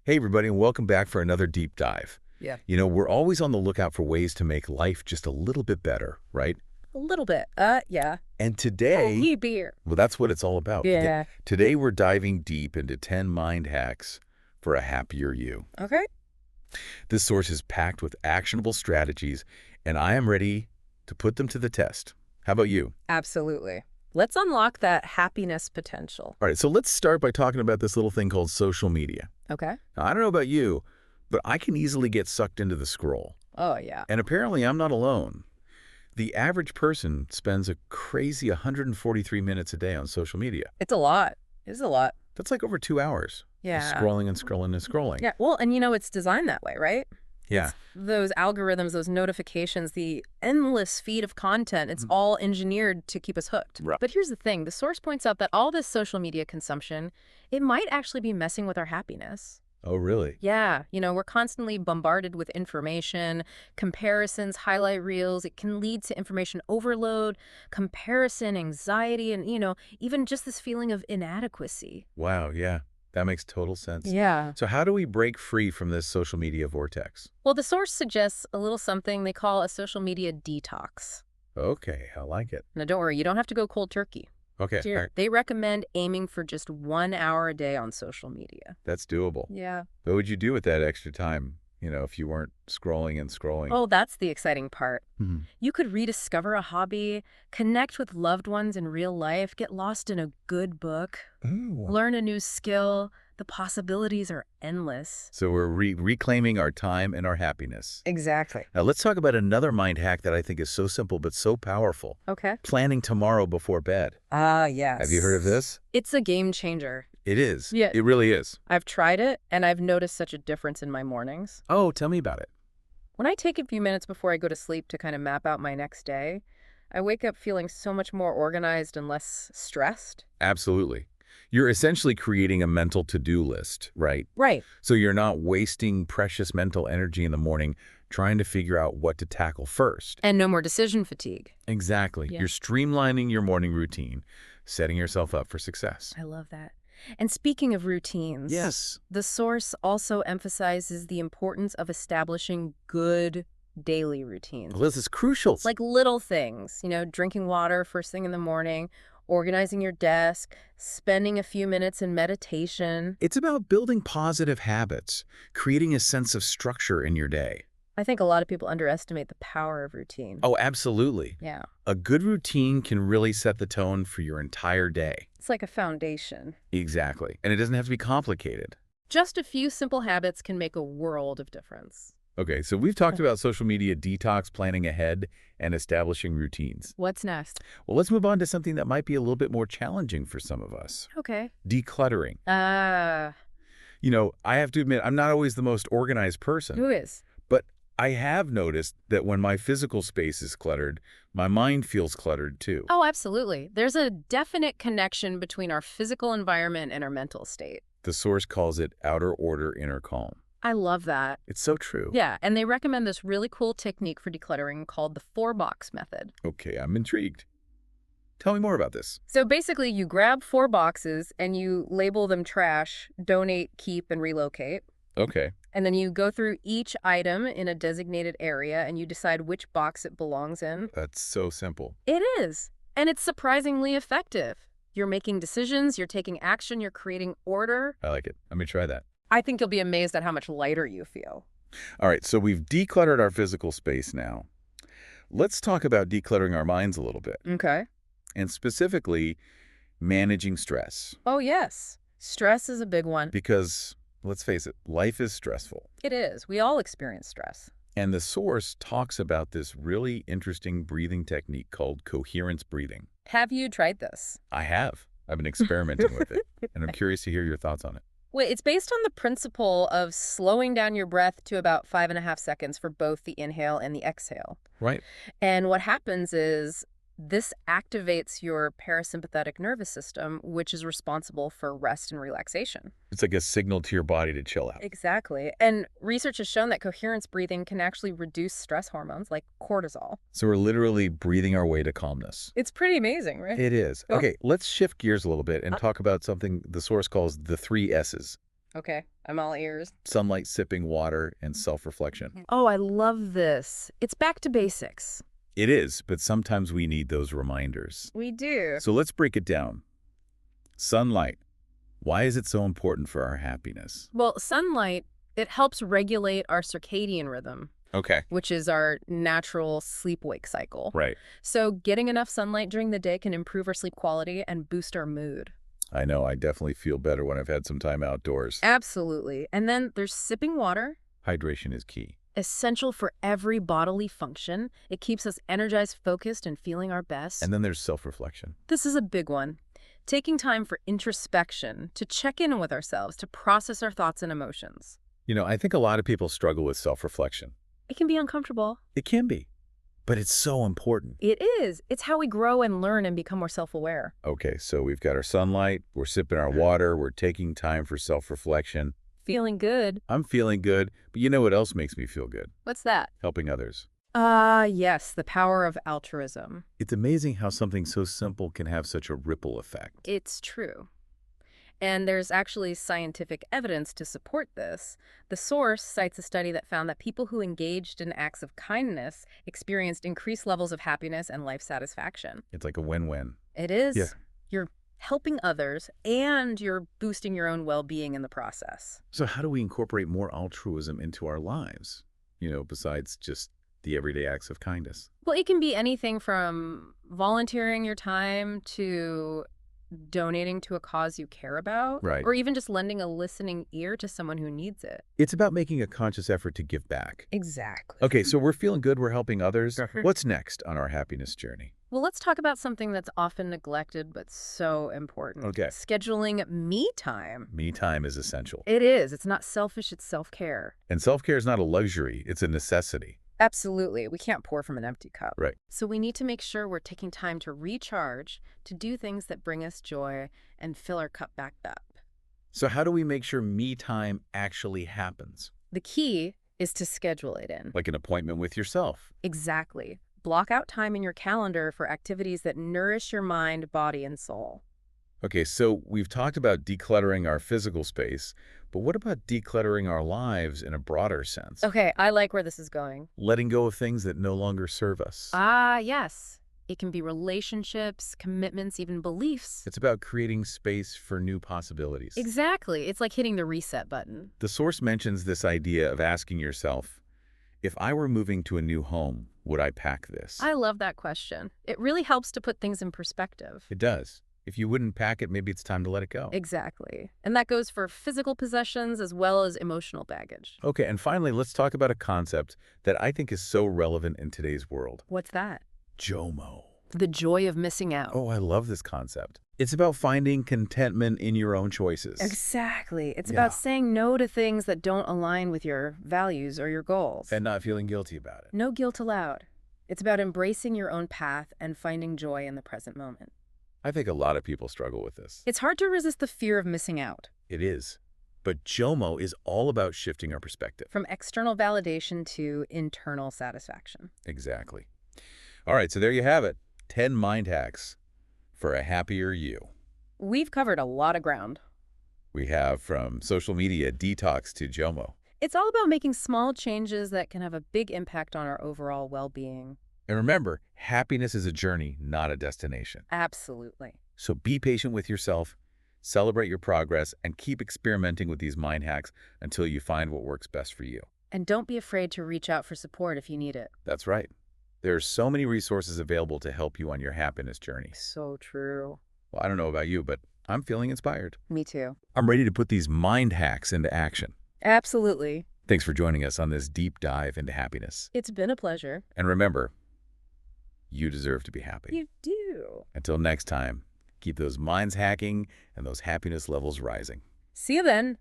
Hey, everybody, and welcome back for another deep dive. Yeah. We're always on the lookout for ways to make life just a little bit better, right? A little bit. Yeah. And today, Hey, beer. well, that's what it's all about. Yeah. Today, we're diving deep into 10 mind hacks for a happier you. Okay. This source is packed with actionable strategies, and I am ready to put them to the test. How about you? Absolutely. Let's unlock that happiness potential. All right, so let's start by talking about this little thing called social media. Okay. Now, I don't know about you, but I can easily get sucked into the scroll. Oh, yeah. And apparently, I'm not alone. The average person spends a crazy 143 minutes a day on social media. It's a lot. It's a lot. That's like over 2 hours. Yeah. Just scrolling and scrolling and scrolling. Yeah. Well, and it's designed that way, right? Yeah. Those algorithms, those notifications, the endless feed of content, it's all engineered to keep us hooked. Right. But here's the thing. The source points out that all this social media consumption, it might actually be messing with our happiness. Oh, really? Yeah, we're constantly bombarded with information, comparisons, highlight reels. It can lead to information overload, comparison, anxiety, and, even just this feeling of inadequacy. Wow, yeah. That makes total sense. Yeah. So how do we break free from this social media vortex? Well, the source suggests a little something they call a social media detox. Okay, I like it. Now, don't worry, you don't have to go cold turkey. Okay, all right. They recommend aiming for just 1 hour a day on social media. That's doable. Yeah. What would you do with that extra time, if you weren't scrolling and scrolling? Oh, that's the exciting part. Mhm. You could rediscover a hobby, connect with loved ones in real life, get lost in a good book, Ooh. learn a new skill. The possibilities are endless. So we're reclaiming our time and our happiness. Exactly. Now let's talk about another mind hack that I think is so simple but so powerful. Okay. Planning tomorrow before bed. Ah, yes. Have you heard of this? It's a game changer. It is. Yeah. It really is. I've tried it, and I've noticed such a difference in my mornings. Oh, tell me about it. When I take a few minutes before I go to sleep to kind of map out my next day, I wake up feeling so much more organized and less stressed. Absolutely. You're essentially creating a mental to-do list, right? Right. So you're not wasting precious mental energy in the morning trying to figure out what to tackle first. And no more decision fatigue. Exactly. Yeah. You're streamlining your morning routine, setting yourself up for success. I love that. And speaking of routines, Yes. the source also emphasizes the importance of establishing good daily routines. Well, this is crucial. Like little things, drinking water first thing in the morning, organizing your desk, spending a few minutes in meditation. It's about building positive habits, creating a sense of structure in your day. I think a lot of people underestimate the power of routine. Oh, absolutely. Yeah. A good routine can really set the tone for your entire day. It's like a foundation. Exactly. And it doesn't have to be complicated. Just a few simple habits can make a world of difference. Okay, so we've talked about social media detox, planning ahead, and establishing routines. What's next? Well, let's move on to something that might be a little bit more challenging for some of us. Okay. Decluttering. Ah. I have to admit, I'm not always the most organized person. Who is? But I have noticed that when my physical space is cluttered, my mind feels cluttered too. Oh, absolutely. There's a definite connection between our physical environment and our mental state. The source calls it outer order, inner calm. I love that. It's so true. Yeah, and they recommend this really cool technique for decluttering called the 4-box method. Okay, I'm intrigued. Tell me more about this. So basically, you grab 4 boxes and you label them trash, donate, keep, and relocate. Okay. And then you go through each item in a designated area and you decide which box it belongs in. That's so simple. It is. And it's surprisingly effective. You're making decisions, you're taking action, you're creating order. I like it. Let me try that. I think you'll be amazed at how much lighter you feel. All right, so we've decluttered our physical space now. Let's talk about decluttering our minds a little bit, Okay. and specifically managing stress. Oh, yes. Stress is a big one. Because, let's face it, life is stressful. It is. We all experience stress. And the source talks about this really interesting breathing technique called coherence breathing. Have you tried this? I have. I've been experimenting with it, and I'm curious to hear your thoughts on it. Wait, it's based on the principle of slowing down your breath to about 5.5 seconds for both the inhale and the exhale. Right. And what happens is this activates your parasympathetic nervous system, which is responsible for rest and relaxation. It's like a signal to your body to chill out. Exactly. And research has shown that coherence breathing can actually reduce stress hormones like cortisol. So we're literally breathing our way to calmness. It's pretty amazing, right? It is. Oh. Okay, let's shift gears a little bit and talk about something the source calls the 3 S's. Okay. I'm all ears. Sunlight, sipping water, and self-reflection. Oh, I love this. It's back to basics. It is, but sometimes we need those reminders. We do. So let's break it down. Sunlight. Why is it so important for our happiness? Well, sunlight, it helps regulate our circadian rhythm, Okay. which is our natural sleep-wake cycle. Right. So getting enough sunlight during the day can improve our sleep quality and boost our mood. I know, I definitely feel better when I've had some time outdoors. Absolutely. And then there's sipping water, Hydration is key. essential for every bodily function. It keeps us energized, focused, and feeling our best. And then there's self-reflection. This is a big one. Taking time for introspection, to check in with ourselves, to process our thoughts and emotions. You know, I think a lot of people struggle with self-reflection. It can be uncomfortable. It can be, but it's so important. It is. It's how we grow and learn and become more self-aware. Okay, so we've got our sunlight, we're sipping our water, we're taking time for self-reflection. Feeling good. I'm feeling good, but you know what else makes me feel good? What's that? Helping others. Yes, the power of altruism. It's amazing how something so simple can have such a ripple effect. It's true. And there's actually scientific evidence to support this. The source cites a study that found that people who engaged in acts of kindness experienced increased levels of happiness and life satisfaction. It's like a win-win. It is. Yeah. You're helping others and you're boosting your own well-being in the process. So how do we incorporate more altruism into our lives? You know, besides just the everyday acts of kindness. Well, it can be anything from volunteering your time to donating to a cause you care about, Right. or even just lending a listening ear to someone who needs it. It's about making a conscious effort to give back. Exactly. Okay, so we're feeling good, we're helping others. What's next on our happiness journey? Well, let's talk about something that's often neglected but so important. Okay. Scheduling me time. Me time is essential. It is. It's not selfish, it's self-care. And self-care is not a luxury, it's a necessity. Absolutely. We can't pour from an empty cup. Right. So we need to make sure we're taking time to recharge, to do things that bring us joy and fill our cup back up. So how do we make sure me time actually happens? The key is to schedule it in. Like an appointment with yourself. Exactly. Block out time in your calendar for activities that nourish your mind, body, and soul. Okay, so we've talked about decluttering our physical space, but what about decluttering our lives in a broader sense? Okay, I like where this is going. Letting go of things that no longer serve us. Yes. It can be relationships, commitments, even beliefs. It's about creating space for new possibilities. Exactly. It's like hitting the reset button. The source mentions this idea of asking yourself, if I were moving to a new home, would I pack this? I love that question. It really helps to put things in perspective. It does. If you wouldn't pack it, maybe it's time to let it go. Exactly. And that goes for physical possessions as well as emotional baggage. Okay, and finally, let's talk about a concept that I think is so relevant in today's world. What's that? JOMO. The joy of missing out. Oh, I love this concept. It's about finding contentment in your own choices. Exactly. It's Yeah. about saying no to things that don't align with your values or your goals. And not feeling guilty about it. No guilt allowed. It's about embracing your own path and finding joy in the present moment. I think a lot of people struggle with this. It's hard to resist the fear of missing out. It is. But JOMO is all about shifting our perspective. From external validation to internal satisfaction. Exactly. All right, so there you have it. 10 mind hacks for a happier you. We've covered a lot of ground. We have from social media detox to JOMO. It's all about making small changes that can have a big impact on our overall well-being. And remember, happiness is a journey, not a destination. Absolutely. So be patient with yourself, celebrate your progress, and keep experimenting with these mind hacks until you find what works best for you. And don't be afraid to reach out for support if you need it. That's right. There are so many resources available to help you on your happiness journey. So true. Well, I don't know about you, but I'm feeling inspired. Me too. I'm ready to put these mind hacks into action. Absolutely. Thanks for joining us on this deep dive into happiness. It's been a pleasure. And remember, you deserve to be happy. You do. Until next time, keep those minds hacking and those happiness levels rising. See you then.